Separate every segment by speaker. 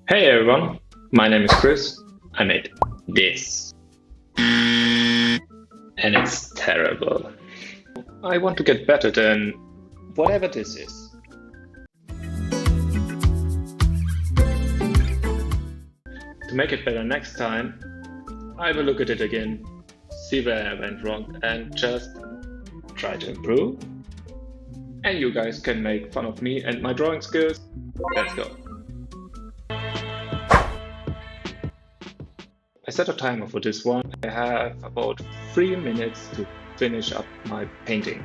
Speaker 1: Hey everyone, my name is Chris. I made this, and it's terrible. I want to get better than whatever this is. To make it better next time, I will look at it again, see where I went wrong, and just try to improve. And you guys can make fun of me and my drawing skills. Let's go. I set a timer for this one. I have about 3 minutes to finish up my painting.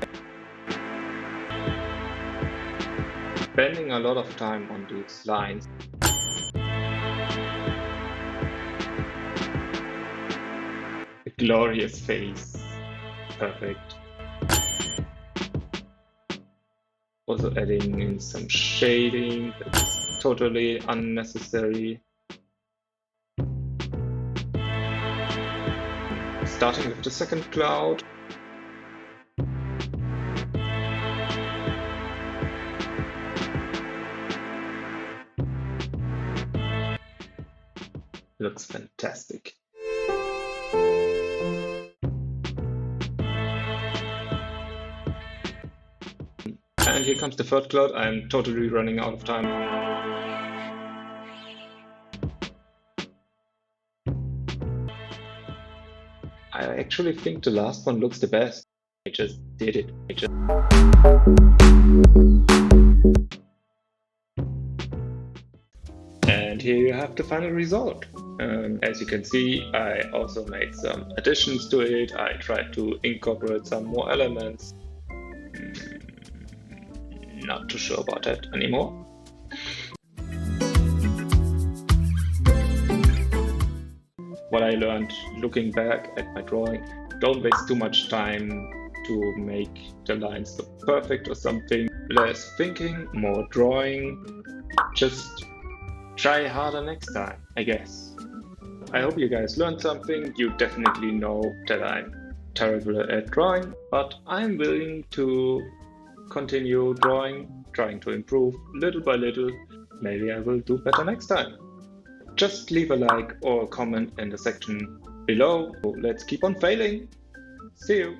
Speaker 1: Spending a lot of time on these lines. A glorious face. Perfect. Also adding in some shading that's totally unnecessary. Starting with the second cloud. Looks fantastic. And here comes the third cloud. I'm totally running out of time. I actually think the last one looks the best. I just did it. And here you have the final result. As you can see, I also made some additions to it. I tried to incorporate some more elements. Not too sure about that anymore. What I learned looking back at my drawing, don't waste too much time to make the lines look perfect or something. Less thinking, more drawing. Just try harder next time, I guess. I hope you guys learned something. You definitely know that I'm terrible at drawing, but I'm willing to continue drawing, trying to improve little by little. Maybe I will do better next time. Just leave a like or a comment in the section below. Let's keep on failing. See you.